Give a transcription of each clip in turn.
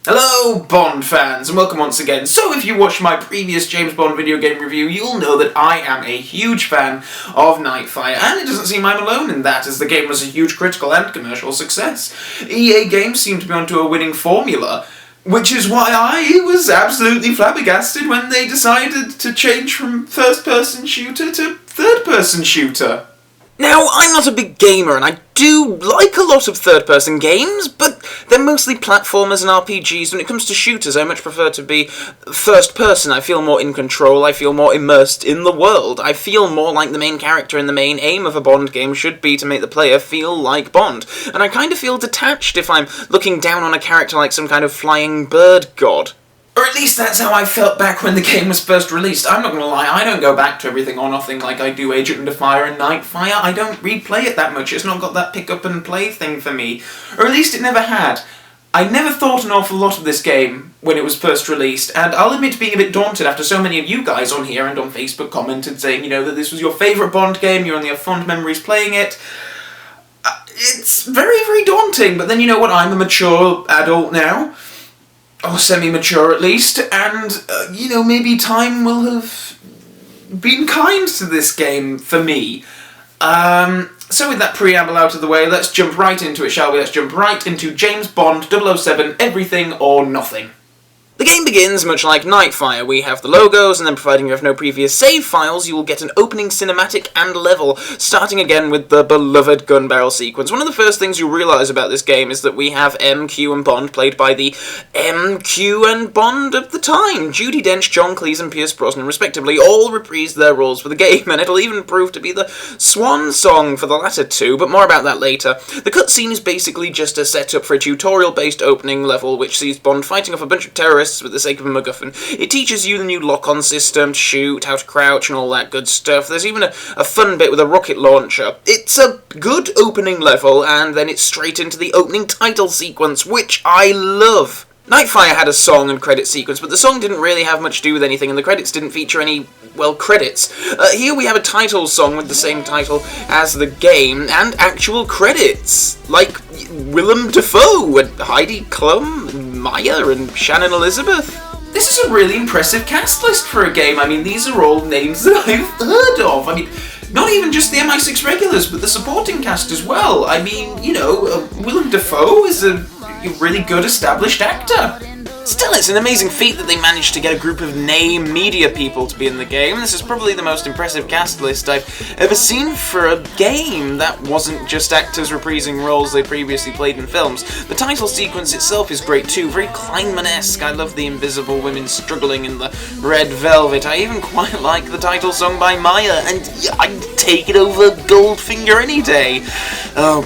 Hello, Bond fans, and welcome once again. So if you watched my previous James Bond video game review, you'll know that I am a huge fan of Nightfire, and it doesn't seem I'm alone in that, as the game was a huge critical and commercial success. EA Games seem to be onto a winning formula, which is why I was absolutely flabbergasted when they decided to change from first-person shooter to third-person shooter. Now, I'm not a big gamer, and I do like a lot of third-person games, but they're mostly platformers and RPGs. When it comes to shooters, I much prefer to be first-person. I feel more in control, I feel more immersed in the world. I feel more like the main character, and the main aim of a Bond game should be to make the player feel like Bond. And I kind of feel detached if I'm looking down on a character like some kind of flying bird god. Or at least that's how I felt back when the game was first released. I'm not gonna lie, I don't go back to everything or nothing like I do Agent Under Fire and Nightfire. I don't replay it that much. It's not got that pick up and play thing for me. Or at least it never had. I never thought an awful lot of this game when it was first released, and I'll admit to being a bit daunted after so many of you guys on here and on Facebook commented saying, that this was your favourite Bond game, you only have fond memories playing it. It's very, very daunting, but then you know what, I'm a mature adult now. Or semi-mature at least, and, maybe time will have been kind to this game for me. So with that preamble out of the way, let's jump right into it, shall we? Let's jump right into James Bond 007, Everything or Nothing. The game begins much like Nightfire. We have the logos, and then providing you have no previous save files, you will get an opening cinematic and level, starting again with the beloved gun barrel sequence. One of the first things you realise about this game is that we have M, Q and Bond, played by the M, Q and Bond of the time. Judi Dench, John Cleese and Pierce Brosnan, respectively, all reprised their roles for the game, and it'll even prove to be the swan song for the latter two, but more about that later. The cutscene is basically just a setup for a tutorial-based opening level, which sees Bond fighting off a bunch of terrorists for the sake of a MacGuffin. It teaches you the new lock-on system, to shoot, how to crouch, and all that good stuff. There's even a fun bit with a rocket launcher. It's a good opening level, and then it's straight into the opening title sequence, which I love. Nightfire had a song and credit sequence, but the song didn't really have much to do with anything, and the credits didn't feature any, credits. Here we have a title song with the same title as the game, and actual credits, like Willem Dafoe, and Heidi Klum, Maya, and Shannon Elizabeth. This is a really impressive cast list for a game. I mean, these are all names that I've heard of. I mean, not even just the MI6 regulars, but the supporting cast as well. I mean, Willem Dafoe is a really good established actor. Still, it's an amazing feat that they managed to get a group of name media people to be in the game. This is probably the most impressive cast list I've ever seen for a game that wasn't just actors reprising roles they previously played in films. The title sequence itself is great too, very Kleinman-esque. I love the invisible women struggling in the red velvet. I even quite like the title song by Maya, and I'd take it over Goldfinger any day. Oh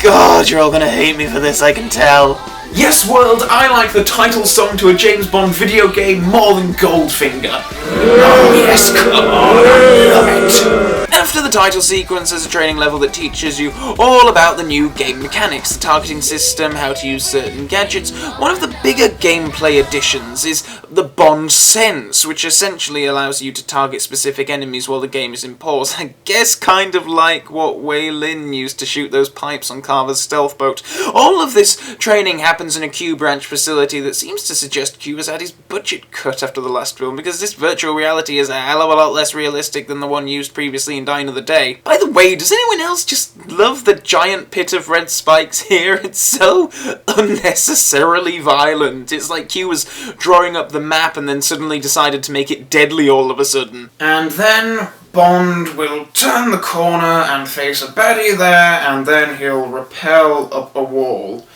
God, you're all gonna hate me for this, I can tell. Yes, world, I like the title song to a James Bond video game more than Goldfinger. Oh yes, come on, I love it. After the title sequence, there's a training level that teaches you all about the new game mechanics, the targeting system, how to use certain gadgets. One of the bigger gameplay additions is the Bond Sense, which essentially allows you to target specific enemies while the game is in pause. I guess kind of like what Wei Lin used to shoot those pipes on Carver's stealth boat. All of this training happens in a Q branch facility that seems to suggest Q has had his budget cut after the last film, because this virtual reality is a hell of a lot less realistic than the one used previously in Die Another Day. By the way, does anyone else just love the giant pit of red spikes here? It's so unnecessarily violent. It's like Q was drawing up the map and then suddenly decided to make it deadly all of a sudden. And then Bond will turn the corner and face a baddie there, and then he'll rappel up a wall.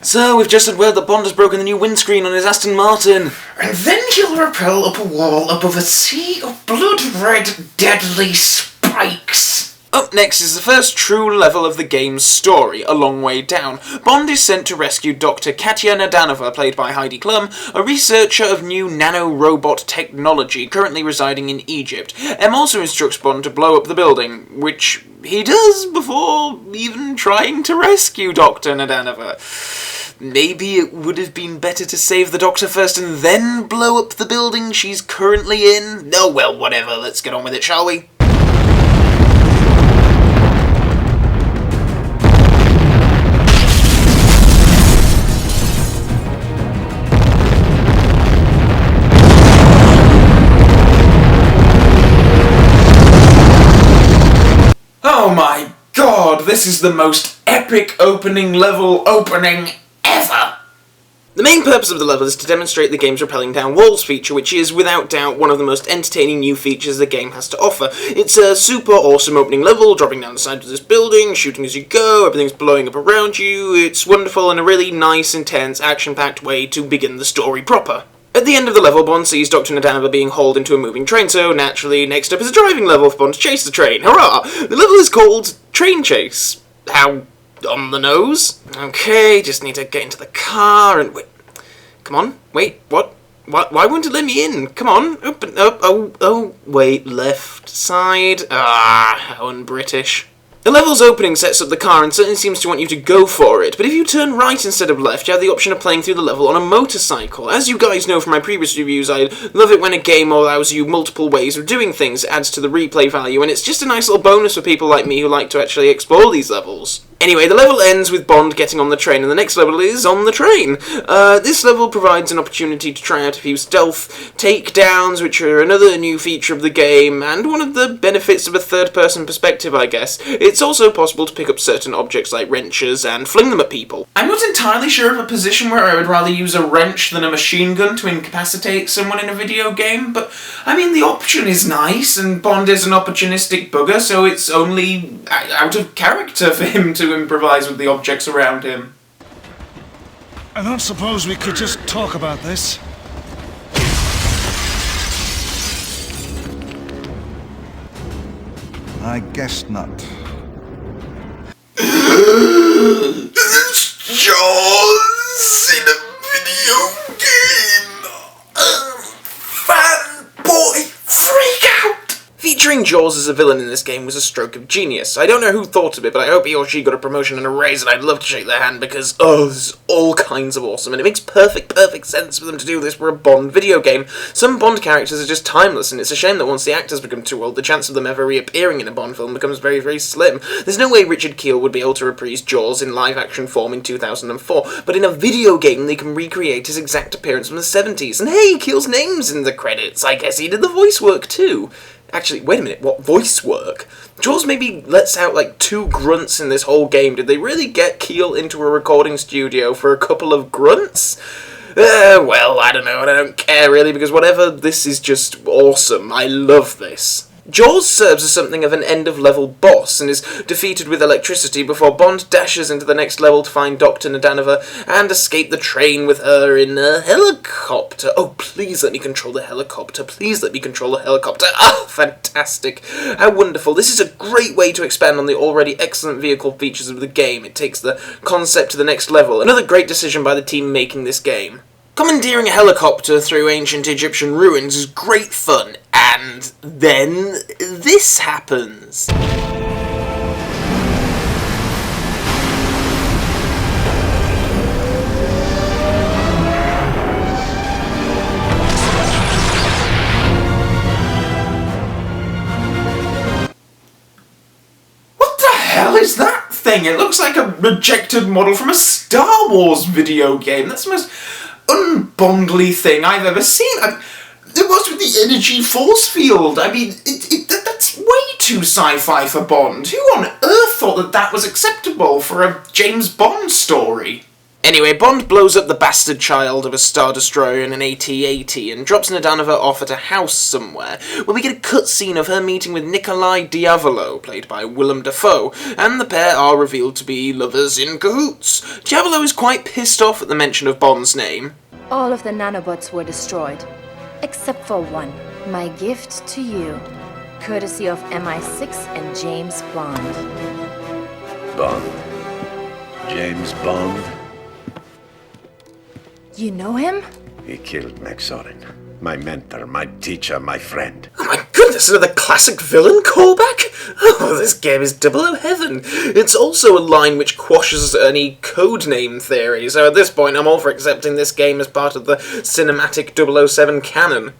So, we've just had word that Bond has broken the new windscreen on his Aston Martin. And then he'll rappel up a wall above a sea of blood-red, deadly spikes. Up next is the first true level of the game's story, A Long Way Down. Bond is sent to rescue Dr. Katya Nadanova, played by Heidi Klum, a researcher of new nano-robot technology currently residing in Egypt. M also instructs Bond to blow up the building, which he does before even trying to rescue Dr. Nadanova. Maybe it would have been better to save the Doctor first and then blow up the building she's currently in? Oh well, whatever, let's get on with it, shall we? Oh my god, this is the most epic opening level opening ever! The main purpose of the level is to demonstrate the game's rappelling down walls feature, which is, without doubt, one of the most entertaining new features the game has to offer. It's a super awesome opening level, dropping down the side of this building, shooting as you go, everything's blowing up around you. It's wonderful and a really nice, intense, action-packed way to begin the story proper. At the end of the level, Bond sees Dr. Nadanova being hauled into a moving train, so naturally, next up is a driving level for Bond to chase the train. Hurrah! The level is called Train Chase. How on the nose? Okay, just need to get into the car and wait. Come on, wait, what? Why won't it let me in? Come on, open up. Oh, wait, left side. Ah, how un-British. The level's opening sets up the car and certainly seems to want you to go for it, but if you turn right instead of left, you have the option of playing through the level on a motorcycle. As you guys know from my previous reviews, I love it when a game allows you multiple ways of doing things, it adds to the replay value, and it's just a nice little bonus for people like me who like to actually explore these levels. Anyway, the level ends with Bond getting on the train, and the next level is on the train. This level provides an opportunity to try out a few stealth takedowns, which are another new feature of the game, and one of the benefits of a third-person perspective, I guess. It's also possible to pick up certain objects like wrenches and fling them at people. I'm not entirely sure of a position where I would rather use a wrench than a machine gun to incapacitate someone in a video game, but I mean, the option is nice, and Bond is an opportunistic bugger, so it's only out of character for him to improvise with the objects around him. I don't suppose we could just talk about this. I guess not. It's Jaws in a video game! Fanboy freak out! Featuring Jaws as a villain in this game was a stroke of genius. I don't know who thought of it, but I hope he or she got a promotion and a raise, and I'd love to shake their hand because, this is all kinds of awesome, and it makes perfect sense for them to do this for a Bond video game. Some Bond characters are just timeless, and it's a shame that once the actors become too old, the chance of them ever reappearing in a Bond film becomes very slim. There's no way Richard Kiel would be able to reprise Jaws in live-action form in 2004, but in a video game they can recreate his exact appearance from the 70s, and hey, Kiel's name's in the credits. I guess he did the voice work too. Actually, wait a minute, what voice work? Jaws maybe lets out like 2 grunts in this whole game. Did they really get Kiel into a recording studio for a couple of grunts? Well, I don't know, and I don't care really, because whatever, this is just awesome. I love this. Jaws serves as something of an end-of-level boss and is defeated with electricity before Bond dashes into the next level to find Dr. Nadanova and escape the train with her in a helicopter. Oh, please let me control the helicopter. Please let me control the helicopter. Ah, fantastic. How wonderful. This is a great way to expand on the already excellent vehicle features of the game. It takes the concept to the next level. Another great decision by the team making this game. Commandeering a helicopter through ancient Egyptian ruins is great fun, and then this happens. What the hell is that thing? It looks like a rejected model from a Star Wars video game. That's the most unbondly thing I've ever seen. It was with the energy force field. I mean, that's way too sci-fi for Bond. Who on earth thought that was acceptable for a James Bond story? Anyway, Bond blows up the bastard child of a Star Destroyer in an AT-AT and drops Nadanova off at a house somewhere, where we get a cutscene of her meeting with Nikolai Diavolo, played by Willem Dafoe, and the pair are revealed to be lovers in cahoots. Diavolo is quite pissed off at the mention of Bond's name. All of the nanobots were destroyed, except for one. My gift to you, courtesy of MI6 and James Bond. Bond. James Bond. You know him? He killed Max Zorin. My mentor, my teacher, my friend. Oh my goodness, another classic villain callback? Oh, this game is 00 heaven. It's also a line which quashes any codename theory, so at this point I'm all for accepting this game as part of the cinematic 007 canon.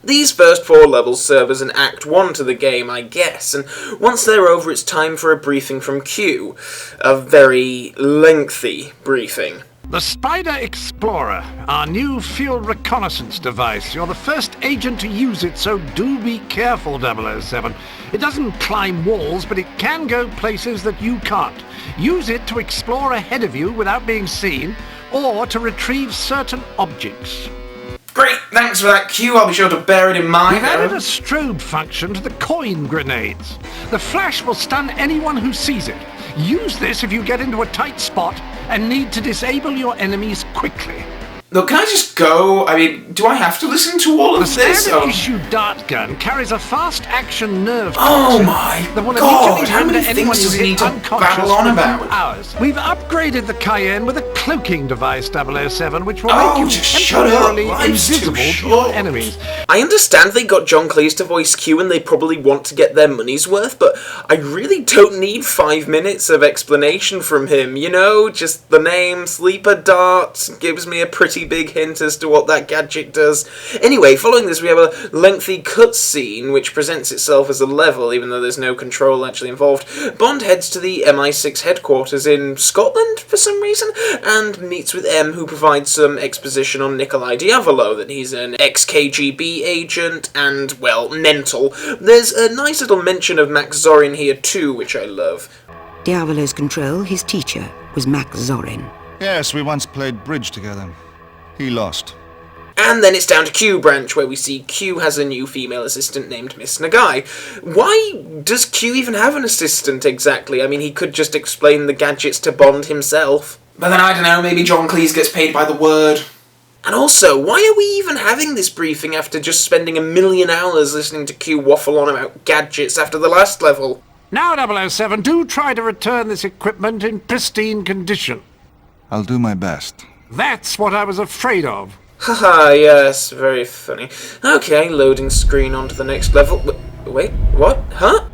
These first 4 levels serve as an Act 1 to the game, I guess, and once they're over it's time for a briefing from Q. A very lengthy briefing. The Spider Explorer, our new field reconnaissance device. You're the first agent to use it, so do be careful, 007. It doesn't climb walls, but it can go places that you can't. Use it to explore ahead of you without being seen, or to retrieve certain objects. Great, thanks for that cue. I'll be sure to bear it in mind. We've added a strobe function to the coin grenades. The flash will stun anyone who sees it. Use this if you get into a tight spot and need to disable your enemies quickly. Look, can I just go? I mean, do I have to listen to all of The this? standard issue dart gun carries a fast-action nerve Oh toxin my that will God, immediately how render many anyone things does who he hit need to unconscious babble on in a few about? hours. We've upgraded the Cayenne with a cloaking device, 007, which will Oh, make you just shut up. temporarily Life's too invisible to short. your enemies. I understand they got John Cleese to voice Q and they probably want to get their money's worth, but I really don't need 5 minutes of explanation from him, you know? Just the name, Sleeper Dart, gives me a pretty big hint as to what that gadget does. Anyway, following this we have a lengthy cutscene which presents itself as a level, even though there's no control actually involved. Bond heads to the MI6 headquarters in Scotland for some reason, and meets with M, who provides some exposition on Nikolai Diavolo, that he's an ex-KGB agent and, well, mental. There's a nice little mention of Max Zorin here too, which I love. Diavolo's control, his teacher, was Max Zorin. Yes, we once played bridge together. He lost. And then it's down to Q branch, where we see Q has a new female assistant named Miss Nagai. Why does Q even have an assistant exactly? I mean, he could just explain the gadgets to Bond himself. But then, I don't know, maybe John Cleese gets paid by the word. And also, why are we even having this briefing after just spending 1,000,000 hours listening to Q waffle on about gadgets after the last level? Now, 007, do try to return this equipment in pristine condition. I'll do my best. That's what I was afraid of. Haha, yes, very funny. Okay, loading screen on to the next level. Wait, what? Huh?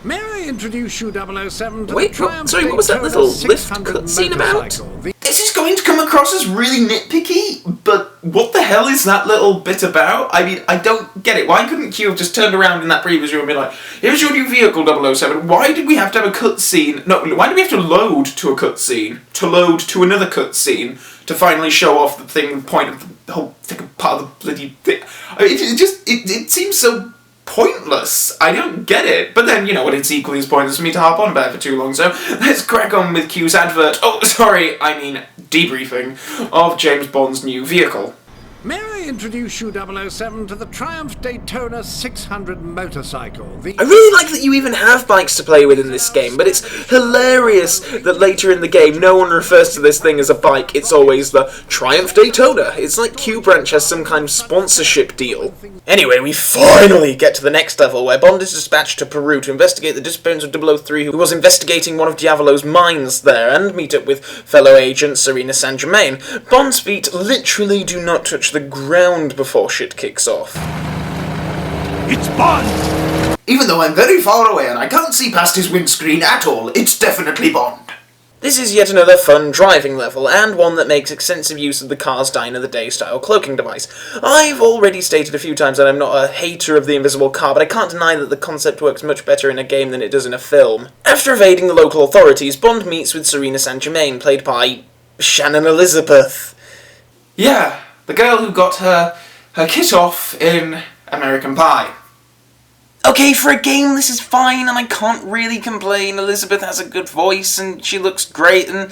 May I introduce you, 007, to Wait, the Triumph sorry, what was that Daytona little lift 600 cutscene about? motorcycle. This is going to come across as really nitpicky, but what the hell is that little bit about? I mean, I don't get it. Why couldn't Q have just turned around in that previous room and be like, here's your new vehicle, 007. Why did we have to have a cutscene? No, why did we have to load to a cutscene, to load to another cutscene, to finally show off the thing, the point of the whole thing, part of the bloody thing? I mean, it seems so pointless. I don't get it. But then, you know what, it's equally as pointless for me to harp on about it for too long, so let's crack on with Q's advert. Oh, sorry, I mean debriefing of James Bond's new vehicle. May I introduce you, 007, to the Triumph Daytona 600 motorcycle. I really like that you even have bikes to play with in this game, but it's hilarious that later in the game no one refers to this thing as a bike, it's always the Triumph Daytona. It's like Q Branch has some kind of sponsorship deal. Anyway, we finally get to the next level, where Bond is dispatched to Peru to investigate the disappearance of 003, who was investigating one of Diavolo's mines there, and meet up with fellow agent Serena Saint-Germain. Bond's feet literally do not touch the ground before shit kicks off. It's Bond! Even though I'm very far away and I can't see past his windscreen at all, it's definitely Bond. This is yet another fun driving level, and one that makes extensive use of the Cars Die Another Day style cloaking device. I've already stated a few times that I'm not a hater of the invisible car, but I can't deny that the concept works much better in a game than it does in a film. After evading the local authorities, Bond meets with Serena Saint-Germain, played by Shannon Elizabeth. Yeah, the girl who got her kit off in American Pie. Okay, for a game this is fine, and I can't really complain. Elizabeth has a good voice, and she looks great, and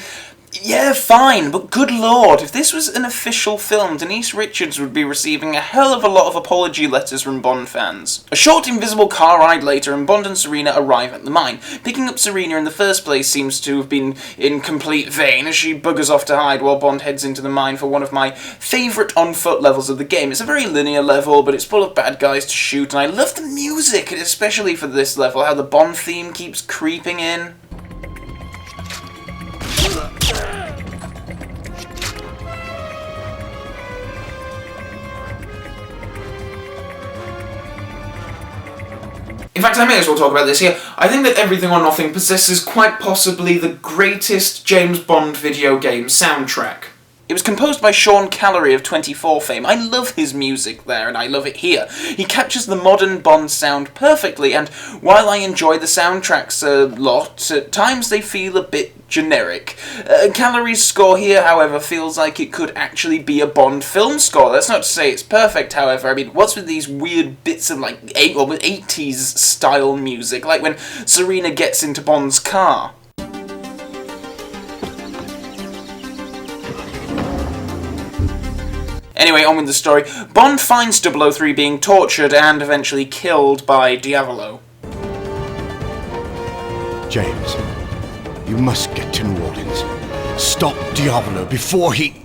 yeah, fine, but good lord, if this was an official film, Denise Richards would be receiving a hell of a lot of apology letters from Bond fans. A short invisible car ride later, and Bond and Serena arrive at the mine. Picking up Serena in the first place seems to have been in complete vain, as she buggers off to hide while Bond heads into the mine for one of my favourite on-foot levels of the game. It's a very linear level, but it's full of bad guys to shoot, and I love the music, especially for this level, how the Bond theme keeps creeping in. In fact, I may as well talk about this here. I think that Everything or Nothing possesses quite possibly the greatest James Bond video game soundtrack. It was composed by Sean Callery of 24 fame. I love his music there, and I love it here. He captures the modern Bond sound perfectly, and while I enjoy the soundtracks a lot, at times they feel a bit generic. Callery's score here, however, feels like it could actually be a Bond film score. That's not to say it's perfect, however. I mean, what's with these weird bits of, like, 80s style music, like when Serena gets into Bond's car? Anyway, on with the story. Bond finds 003 being tortured and eventually killed by Diavolo. James, you must get to New Orleans. Stop Diavolo before he...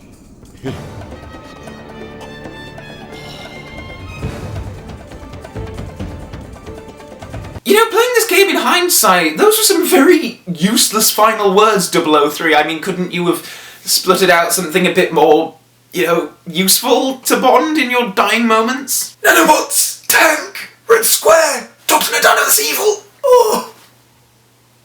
You know, playing this game in hindsight, those were some very useless final words, 003. I mean, couldn't you have spluttered out something a bit more, you know, useful to Bond in your dying moments? Nanobots! Tank! Red Square! Dr. Nadano's evil! Oh!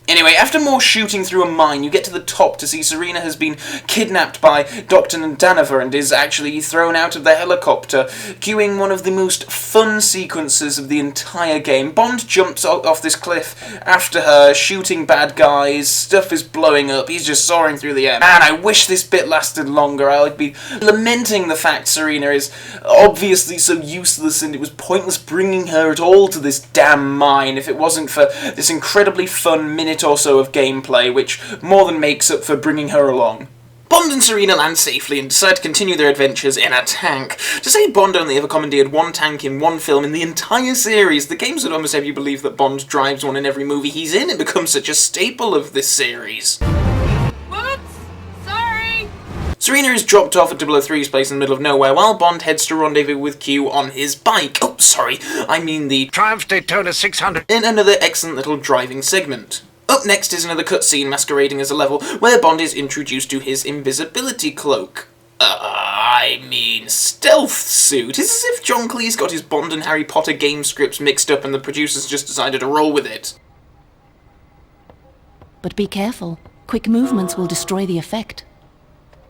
Anyway, after more shooting through a mine, you get to the top to see Serena has been kidnapped by Dr. Nadanova and is actually thrown out of the helicopter, cueing one of the most fun sequences of the entire game. Bond jumps off this cliff after her, shooting bad guys, stuff is blowing up, he's just soaring through the air. Man, I wish this bit lasted longer. I would be lamenting the fact Serena is obviously so useless and it was pointless bringing her at all to this damn mine if it wasn't for this incredibly fun minute or so of gameplay, which more than makes up for bringing her along. Bond and Serena land safely and decide to continue their adventures in a tank. To say Bond only ever commandeered one tank in one film in the entire series, the games would almost have you believe that Bond drives one in every movie he's in. It becomes such a staple of this series. Whoops! Sorry! Serena is dropped off at 003's place in the middle of nowhere while Bond heads to rendezvous with Q on his bike. Oh, sorry, I mean the Triumph Daytona 600. In another excellent little driving segment. Up next is another cutscene masquerading as a level where Bond is introduced to his invisibility cloak. I mean, stealth suit. It's as if John Cleese got his Bond and Harry Potter game scripts mixed up and the producers just decided to roll with it. But be careful. Quick movements will destroy the effect.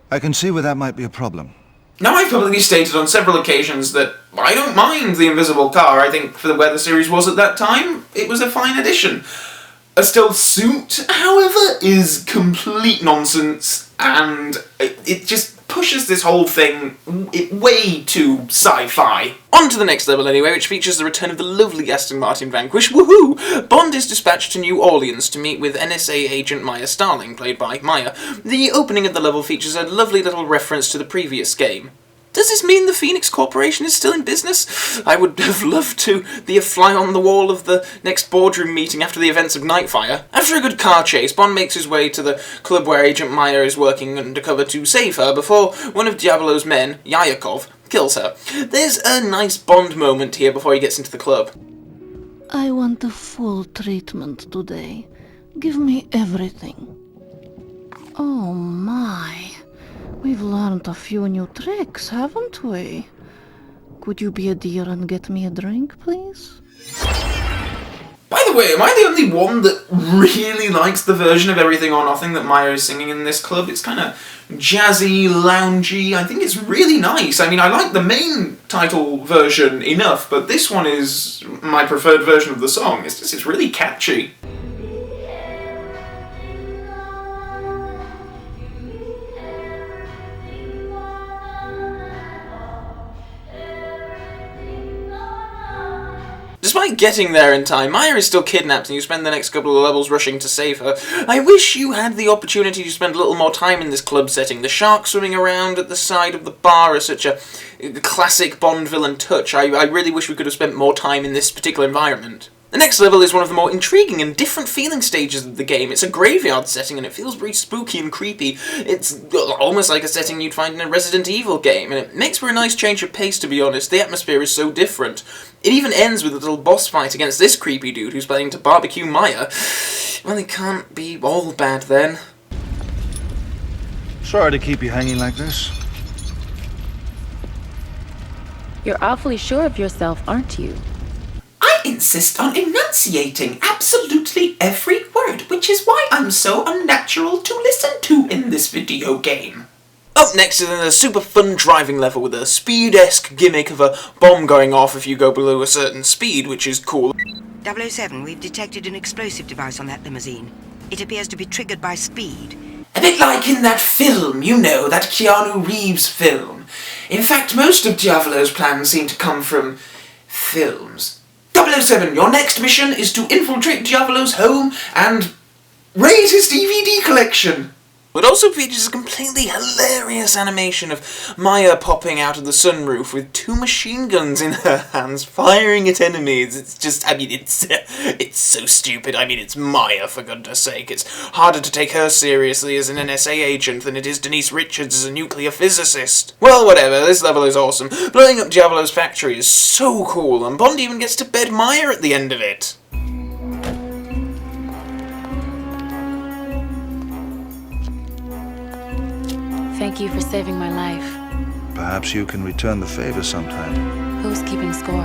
I can see where that might be a problem. Now, I've publicly stated on several occasions that I don't mind the invisible car. I think for where the series was at that time, it was a fine addition. A stealth suit, however, is complete nonsense, and it just pushes this whole thing way too sci-fi. On to the next level anyway, which features the return of the lovely Aston Martin Vanquish. Woohoo! Bond is dispatched to New Orleans to meet with NSA agent Maya Starling, played by Maya. The opening of the level features a lovely little reference to the previous game. Does this mean the Phoenix Corporation is still in business? I would have loved to be a fly on the wall of the next boardroom meeting after the events of Nightfire. After a good car chase, Bond makes his way to the club where Agent Maya is working undercover to save her before one of Diavolo's men, Yayakov, kills her. There's a nice Bond moment here before he gets into the club. I want the full treatment today. Give me everything. Oh my. We've learned a few new tricks, haven't we? Could you be a dear and get me a drink, please? By the way, am I the only one that really likes the version of Everything or Nothing that Maya is singing in this club? It's kind of jazzy, loungy. I think it's really nice. I mean, I like the main title version enough, but this one is my preferred version of the song. It's really catchy. Despite getting there in time, Maya is still kidnapped and you spend the next couple of levels rushing to save her. I wish you had the opportunity to spend a little more time in this club setting. The sharks swimming around at the side of the bar are such a classic Bond villain touch. I really wish we could have spent more time in this particular environment. The next level is one of the more intriguing and different feeling stages of the game. It's a graveyard setting and it feels very spooky and creepy. It's almost like a setting you'd find in a Resident Evil game, and it makes for a nice change of pace, to be honest. The atmosphere is so different. It even ends with a little boss fight against this creepy dude who's planning to barbecue Maya. Well, it can't be all bad then. Sorry to keep you hanging like this. You're awfully sure of yourself, aren't you? I insist on enunciating absolutely every word, which is why I'm so unnatural to listen to in this video game. Up next is a super fun driving level with a speed-esque gimmick of a bomb going off if you go below a certain speed, which is cool. 007, we've detected an explosive device on that limousine. It appears to be triggered by speed. A bit like in that film, you know, that Keanu Reeves film. In fact, most of Diavolo's plans seem to come from films. 007, your next mission is to infiltrate Diavolo's home and raid his DVD collection. It also features a completely hilarious animation of Maya popping out of the sunroof with 2 machine guns in her hands, firing at enemies. It's just, I mean, it's so stupid. I mean, it's Maya, for goodness sake. It's harder to take her seriously as an NSA agent than it is Denise Richards as a nuclear physicist. Well, whatever, this level is awesome. Blowing up Diavolo's factory is so cool, and Bond even gets to bed Maya at the end of it. Thank you for saving my life. Perhaps you can return the favor sometime. Who's keeping score?